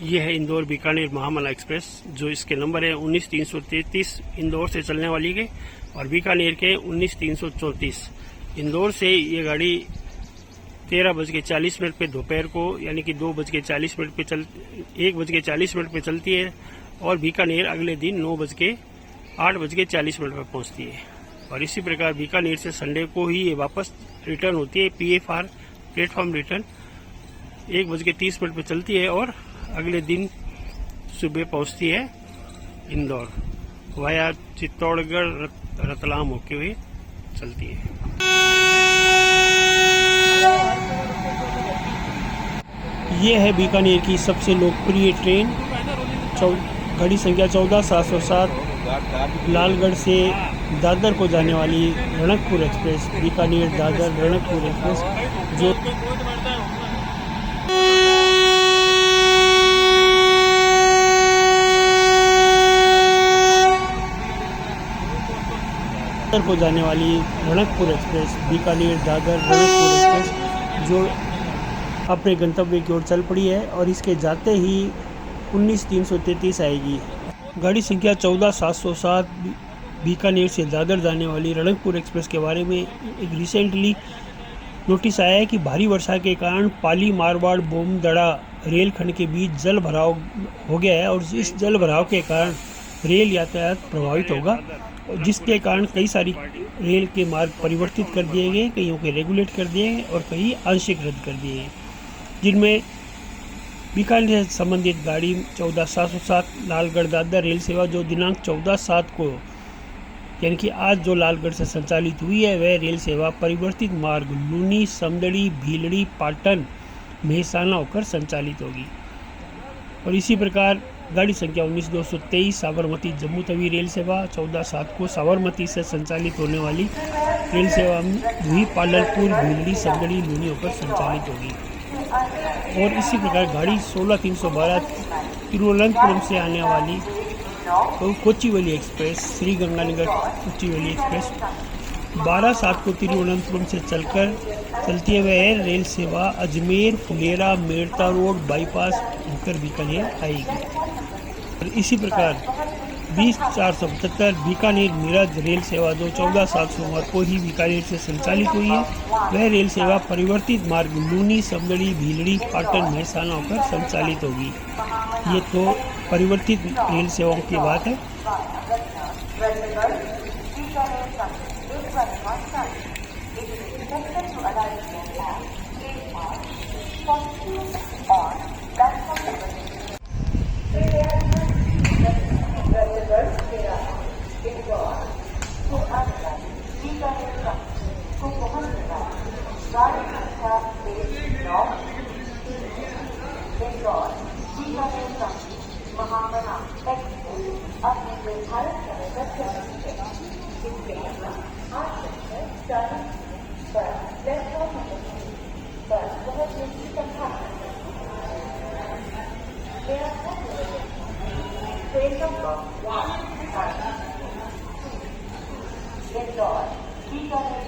ये है इंदौर बीकानेर महामना एक्सप्रेस, जो इसके नंबर है 19333 इंदौर से चलने वाली है और बीकानेर के 19334। इंदौर से ये गाड़ी 13:40 पे दोपहर को यानी कि 2:40 पे 1:40 पे चलती है और बीकानेर अगले दिन 8:40 पे पहुंचती है। और इसी प्रकार बीकानेर से संडे को ही ये वापस रिटर्न होती है। PFR प्लेटफॉर्म रिटर्न 1:30 पे चलती है और अगले दिन सुबह पहुंचती है इंदौर वाया चित्तौड़गढ़ रतलाम होते हुए चलती है। ये है बीकानेर की सबसे लोकप्रिय ट्रेन गाड़ी संख्या 14707 लालगढ़ से दादर को जाने वाली रणकपुर एक्सप्रेस, बीकानेर दादर रणकपुर एक्सप्रेस, जो को जाने वाली रणकपुर एक्सप्रेस, बीकानेर दादर रणकपुर एक्सप्रेस, जो अपने गंतव्य की ओर चल पड़ी है और इसके जाते ही 19333 आएगी। गाड़ी संख्या 14707 बीकानेर से दादर जाने वाली रणकपुर एक्सप्रेस के बारे में एक रिसेंटली नोटिस आया है कि भारी वर्षा के कारण पाली मारवाड़ बोमदड़ा रेलखंड के बीच जल भराव हो गया है और इस जल भराव के कारण रेल यातायात प्रभावित होगा, जिसके कारण कई सारी रेल के मार्ग परिवर्तित कर दिए गए, कईयों के रेगुलेट कर दिए गए और कई आंशिक रद्द कर दिए गए, जिनमें बीकानेर से संबंधित गाड़ी 14707 लालगढ़ दादर रेल सेवा जो दिनांक 14/7 को यानी कि आज जो लालगढ़ से संचालित हुई है, वह रेल सेवा परिवर्तित मार्ग लूनी, समदड़ी, भीलड़ी, पाटन, मेहसाना होकर संचालित होगी। और इसी प्रकार गाड़ी संख्या 19223 साबरमती जम्मू तवी रेल सेवा 14/7 को साबरमती से संचालित होने वाली रेल सेवा भी पालनपुर, भीलड़ी, समदड़ी, लूनी होकर संचालित होगी। और इसी प्रकार गाड़ी 16312 तिरुवनंतपुरम से आने वाली तो कोचीवेली एक्सप्रेस, श्री गंगानगर कोचीवेली एक्सप्रेस 12/7 को तिरुवनंतपुरम से चलती है। वह रेल सेवा अजमेर, फुलेरा, मेड़ता रोड बाईपास होकर बीकानेर आएगी। और इसी प्रकार 20/475 बीकानेर मीरज रेल सेवा जो 14/7 सोमवार को ही बीकानेर से संचालित हुई है, वह रेल सेवा परिवर्तित मार्ग लूनी, समदड़ी, भीलड़ी, पाटन, मेहसाना होकर संचालित होगी। ये तो परिवर्तित रेल सेवाओं की बात है। महामना एक्सप्रेस अपने निर्धारित समय पर चलती है। इसके अलावा 8:40 पर प्लेटफॉर्म पर पहुंचने की संभावना है। Train number 1 Indore Bikaner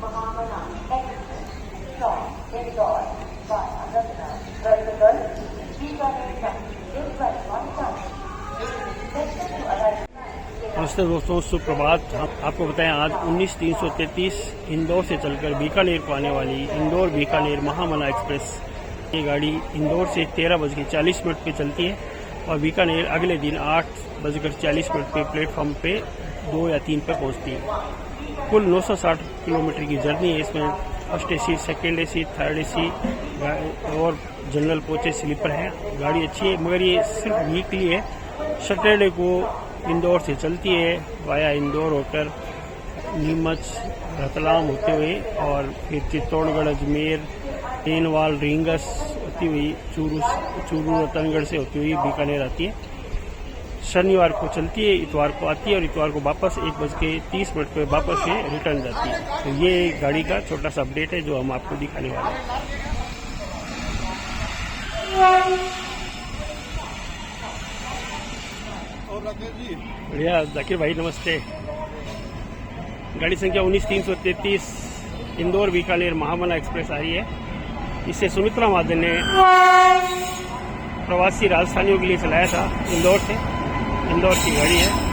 Mahamana express from Indore by Ratlam Bikaner. नमस्ते दोस्तों, सुप्रभात। आपको बताएं आज 19333 इंदौर से चलकर बीकानेर को आने वाली इंदौर बीकानेर महामना एक्सप्रेस ये गाड़ी इंदौर से 13:40 पे चलती है और बीकानेर अगले दिन 8:40 पे प्लेटफॉर्म पे 2 या 3 पे पहुंचती है। कुल 960 किलोमीटर की जर्नी है। इसमें first AC, second AC, third AC और जनरल कोचेज स्लीपर है। गाड़ी अच्छी है, मगर ये सिर्फ वीकली है। सैटरडे को इंदौर से चलती है वाया इंदौर होकर नीमच, रतलाम होते हुए और फिर चित्तौड़गढ़, अजमेर, तेनवाल, रींगस होती हुई चूरू रतनगढ़ से होती हुई बीकानेर आती है। शनिवार को चलती है, इतवार को आती है और इतवार को वापस 1:30 पे वापस ये रिटर्न जाती है। तो ये गाड़ी का छोटा सा अपडेट है जो हम आपको दिखाने वाले हैं। बढ़िया जाकिर भाई, नमस्ते। गाड़ी संख्या 19333 इंदौर बीकानेर महामना एक्सप्रेस आ रही है। इसे सुमित्रा महाजन ने प्रवासी राजस्थानियों के लिए चलाया था इंदौर से। इंदौर की गाड़ी है।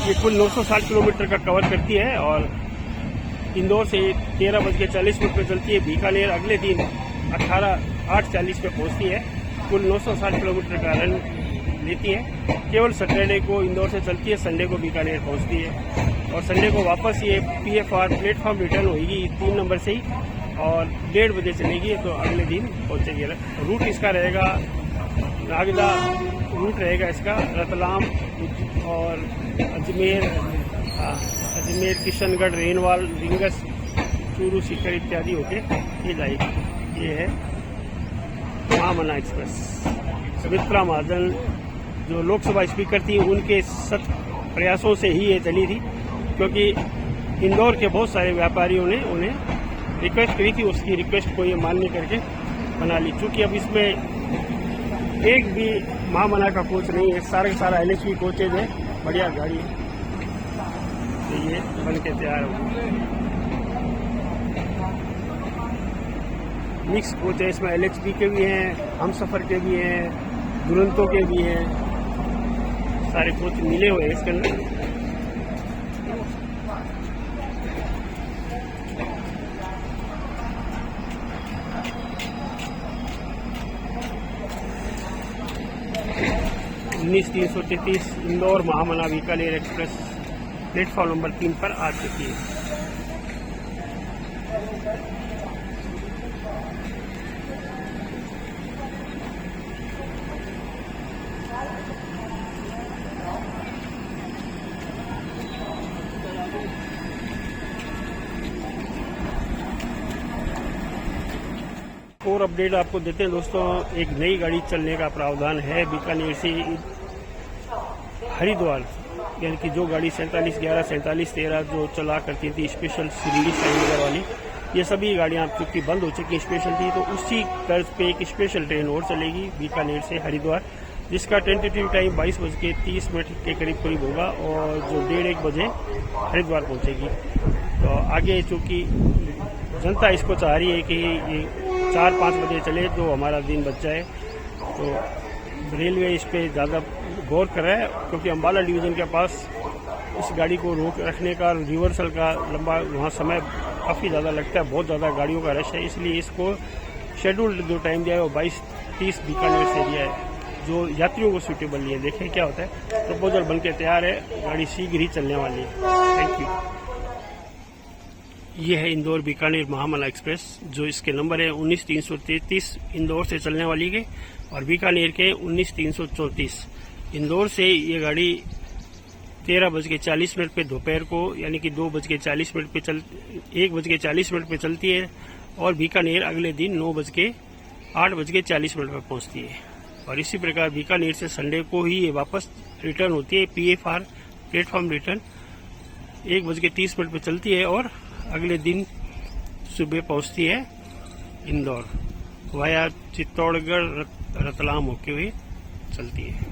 ये कुल 960 किलोमीटर का कवर करती है और इंदौर से 13:40 पे चलती है। बीकानेर अगले दिन 8:40 पे पहुंचती है। कुल 960 किलोमीटर का रन लेती है। केवल सैटरडे को इंदौर से चलती है, संडे को बीकानेर पहुंचती है और संडे को वापस ये PFR प्लेटफॉर्म रिटर्न होगी 3 नंबर से ही और 1:30 बजे चलेगी तो अगले दिन पहुंचेगी। रूट इसका रहेगा नागदा रूट रहेगा इसका, रतलाम और अजमेर किशनगढ़ रेनवाल रिंगस चूरू सीकर इत्यादि होके ये जाएगी। ये है महामना एक्सप्रेस। सुमित्रा महाजन जो लोकसभा स्पीकर थी उनके सख्त प्रयासों से ही ये चली थी, क्योंकि इंदौर के बहुत सारे व्यापारियों ने उन्हें रिक्वेस्ट करी थी, उसकी रिक्वेस्ट को ये मान्य करके बना ली। चूँकि अब इसमें एक भी महामना का कोच नहीं है, सारा का सारा LHB कोचेज है। बढ़िया गाड़ी है, तो ये बन के तैयार हो। मिक्स कोच है इसमें, LHB के भी हैं, हमसफर के भी हैं, दुरंतो के भी हैं, सारे कोच मिले हुए हैं इसके अंदर। उन्नीस 333 इंदौर महामना बीकानेर एक्सप्रेस प्लेटफॉर्म नंबर 3 पर आ चुकी है। और अपडेट आपको देते हैं दोस्तों, एक नई गाड़ी चलने का प्रावधान है बीकानेर से हरिद्वार, यानी कि जो गाड़ी 4711, 4713 जो चला करती थी स्पेशल शिरडी साईनगर वाली, ये सभी गाड़ियां चूंकि बंद हो चुकी स्पेशल थी, तो उसी तर्ज पे एक स्पेशल ट्रेन और चलेगी बीकानेर से हरिद्वार, जिसका टेंटेटिव टाइम 22:30 के करीब होगा और जो 1:30 बजे हरिद्वार पहुंचेगी। तो आगे चूंकि जनता इसको चाह रही है कि ये 4-5 बजे चले तो हमारा दिन बच जाए, तो रेलवे इस पर ज़्यादा गौर कर रहा है, क्योंकि अम्बाला डिवीज़न के पास इस गाड़ी को रोक रखने का, रिवर्सल का लंबा वहाँ समय काफ़ी ज़्यादा लगता है, बहुत ज़्यादा गाड़ियों का रश है, इसलिए इसको शेड्यूल्ड जो टाइम दिया है वो 22:30 बीकानेर से दिया है, जो यात्रियों को सूटेबल नहीं है। देखें क्या होता है। प्रपोजल बन के तैयार है, गाड़ी शीघ्र ही चलने वाली है। Thank you. ये है इंदौर बीकानेर महामना एक्सप्रेस, जो इसके नंबर है 19 333 इंदौर से चलने वाली के और बीकानेर के 19 334। इंदौर से ये गाड़ी 13:40 पे दोपहर को, यानी कि 2:40 पे 1:40 पे चलती है और बीकानेर अगले दिन 8:40 पे पहुंचती है। और इसी प्रकार बीकानेर से संडे को ही ये वापस रिटर्न होती है। PFR प्लेटफॉर्म रिटर्न 1:30 पे चलती है और अगले दिन सुबह पहुंचती है इंदौर, वाया चित्तौड़गढ़ रतलाम होते हुए चलती है।